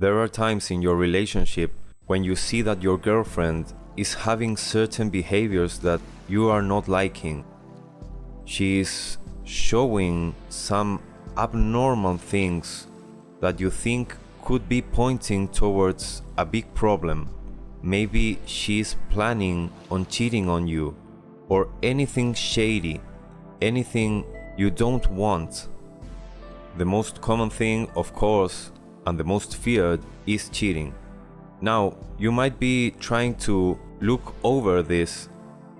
There are times in your relationship when you see that your girlfriend is having certain behaviors that you are not liking. She is showing some abnormal things that you think could be pointing towards a big problem. Maybe she is planning on cheating on you, or anything shady, anything you don't want. The most common thing, of course, and the most feared is cheating. Now, you might be trying to look over this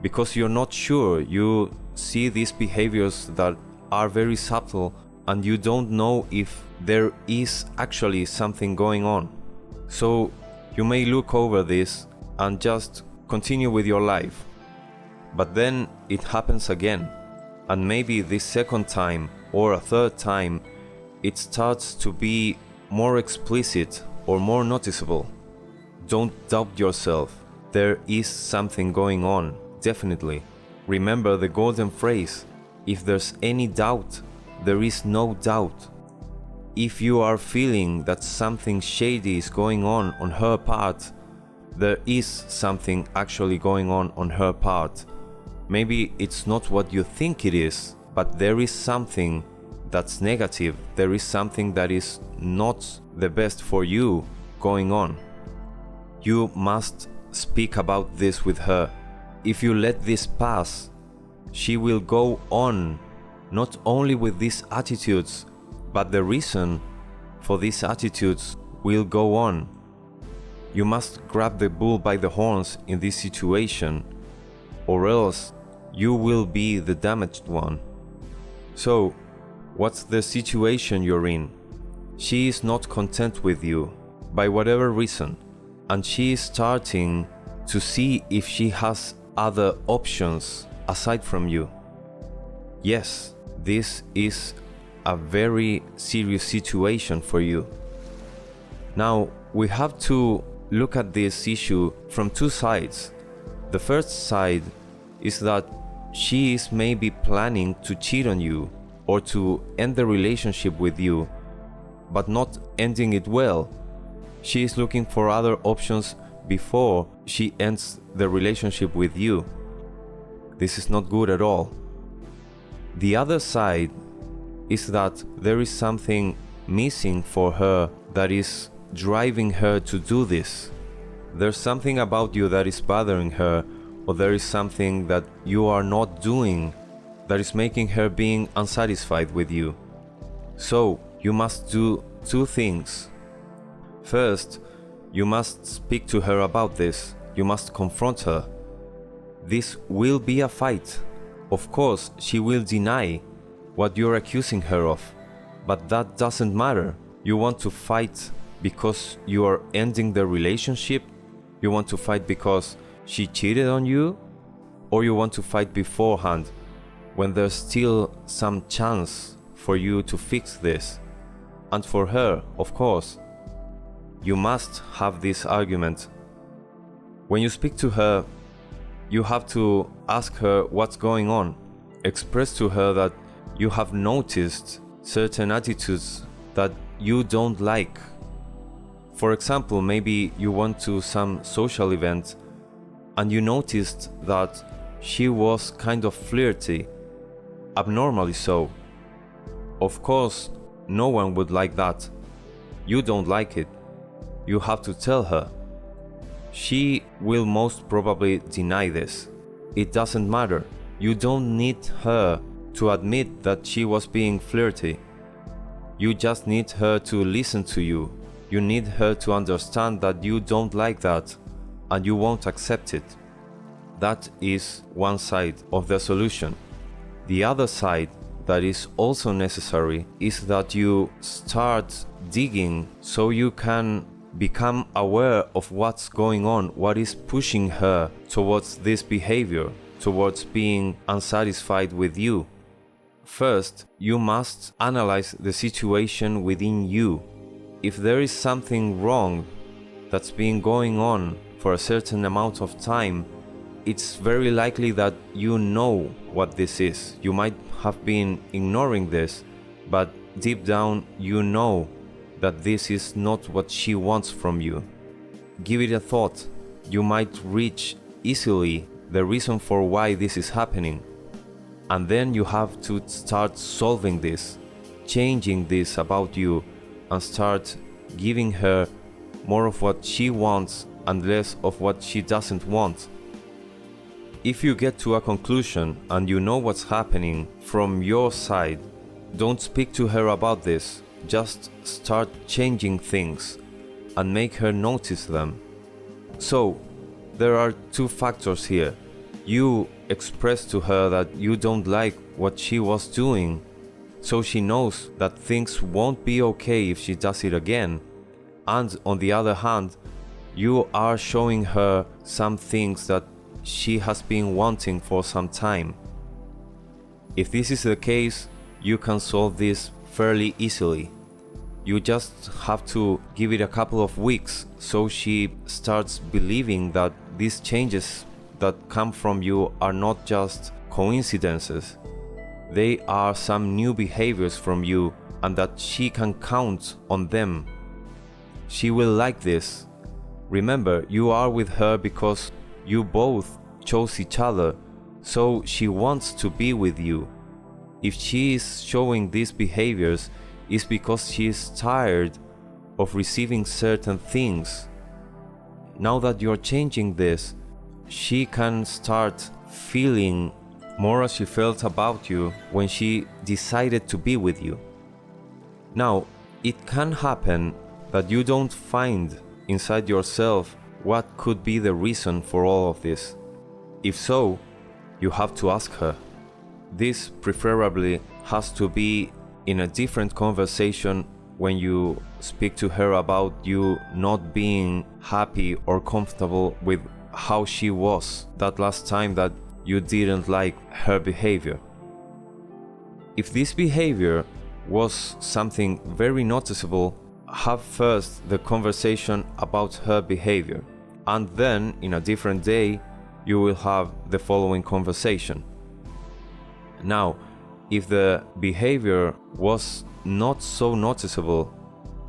because you're not sure. You see these behaviors that are very subtle and you don't know if there is actually something going on. So you may look over this and just continue with your life. But then it happens again, and maybe this second time or a third time it starts to be more explicit or more noticeable. Don't doubt yourself. There is something going on, definitely. Remember the golden phrase, if there's any doubt, there is no doubt. If you are feeling that something shady is going on her part, there is something actually going on her part. Maybe it's not what you think it is, but there is something that's negative. There is something that is not the best for you going on. You must speak about this with her. If you let this pass, she will go on, not only with these attitudes, but the reason for these attitudes will go on. You must grab the bull by the horns in this situation, or else you will be the damaged one. So, what's the situation you're in? She is not content with you, by whatever reason, and she is starting to see if she has other options aside from you. Yes, this is a very serious situation for you. Now, we have to look at this issue from two sides. The first side is that she is maybe planning to cheat on you or to end the relationship with you, but not ending it well. She is looking for other options before she ends the relationship with you. This is not good at all. The other side is that there is something missing for her that is driving her to do this. There's something about you that is bothering her, or there is something that you are not doing that is making her being unsatisfied with you. So you must do two things. First, you must speak to her about this. You must confront her. This will be a fight. Of course, she will deny what you're accusing her of, but that doesn't matter. You want to fight because you are ending the relationship? You want to fight because she cheated on you? Or you want to fight beforehand when there's still some chance for you to fix this? And for her, of course, you must have this argument. When you speak to her, you have to ask her what's going on. Express to her that you have noticed certain attitudes that you don't like. For example, maybe you went to some social event and you noticed that she was kind of flirty, abnormally so. Of course, no one would like that. You don't like it. You have to tell her. She will most probably deny this. It doesn't matter. You don't need her to admit that she was being flirty. You just need her to listen to you. You need her to understand that you don't like that and you won't accept it. That is one side of the solution. The other side that is also necessary is that you start digging so you can become aware of what's going on, what is pushing her towards this behavior, towards being unsatisfied with you. First, you must analyze the situation within you. If there is something wrong that's been going on for a certain amount of time, it's very likely that you know what this is. You might have been ignoring this, but deep down you know that this is not what she wants from you. Give it a thought. You might reach easily the reason for why this is happening. And then you have to start solving this, changing this about you, and start giving her more of what she wants and less of what she doesn't want. If you get to a conclusion and you know what's happening from your side, don't speak to her about this. Just start changing things and make her notice them. So, there are two factors here. You express to her that you don't like what she was doing, so she knows that things won't be okay if she does it again. And on the other hand, you are showing her some things that she has been wanting for some time. If this is the case, you can solve this fairly easily. You just have to give it a couple of weeks so she starts believing that these changes that come from you are not just coincidences. They are some new behaviors from you and that she can count on them. She will like this. Remember, you are with her because you both chose each other, so she wants to be with you. If she is showing these behaviors, it's because she is tired of receiving certain things. Now that you're changing this, she can start feeling more as she felt about you when she decided to be with you. Now, it can happen that you don't find inside yourself what could be the reason for all of this. If so, you have to ask her. This preferably has to be in a different conversation when you speak to her about you not being happy or comfortable with how she was that last time that you didn't like her behavior. If this behavior was something very noticeable, have first the conversation about her behavior, and then in a different day you will have the following conversation. Now, if the behavior was not so noticeable,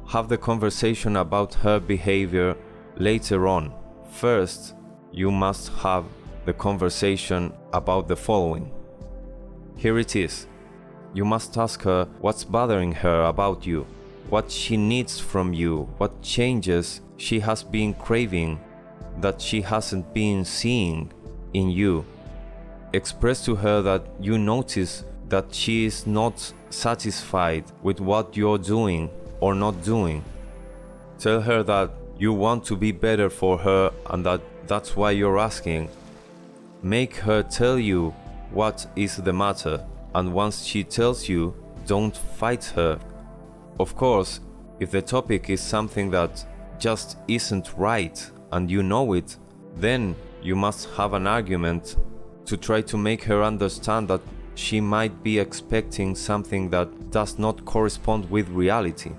have the conversation about her behavior later on. First, you must have the conversation about the following. Here it is. You must ask her what's bothering her about you, what she needs from you, what changes she has been craving that she hasn't been seeing in you. Express to her that you notice that she is not satisfied with what you're doing or not doing. Tell her that you want to be better for her and that's why you're asking. Make her tell you what is the matter, and once she tells you, don't fight her. Of course, if the topic is something that just isn't right and you know it, then you must have an argument to try to make her understand that she might be expecting something that does not correspond with reality.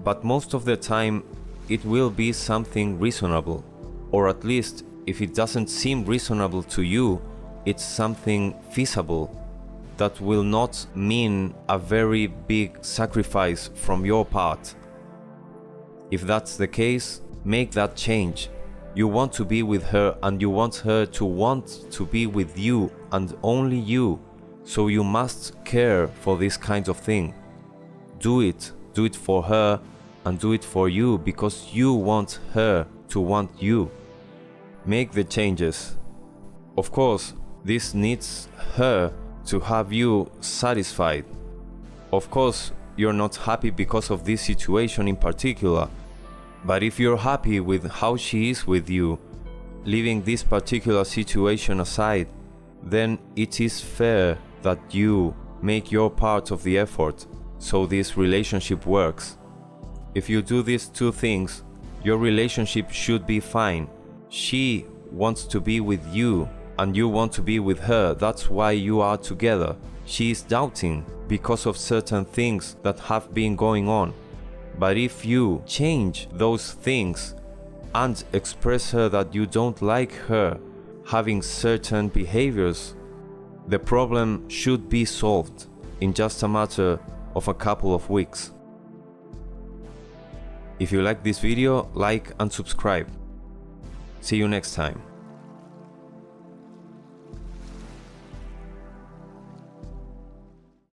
But most of the time, it will be something reasonable, or at least if it doesn't seem reasonable to you, it's something feasible that will not mean a very big sacrifice from your part. If that's the case, make that change. You want to be with her and you want her to want to be with you and only you, so you must care for this kind of thing. Do it for her and do it for you because you want her to want you. Make the changes. Of course, this needs her to have you satisfied. Of course, you're not happy because of this situation in particular, but if you're happy with how she is with you, leaving this particular situation aside, then it is fair that you make your part of the effort so this relationship works. If you do these two things, your relationship should be fine. She wants to be with you and you want to be with her. That's why you are together. She is doubting because of certain things that have been going on. But if you change those things and express her that you don't like her having certain behaviors, the problem should be solved in just a matter of a couple of weeks. If you like this video, like and subscribe. See you next time.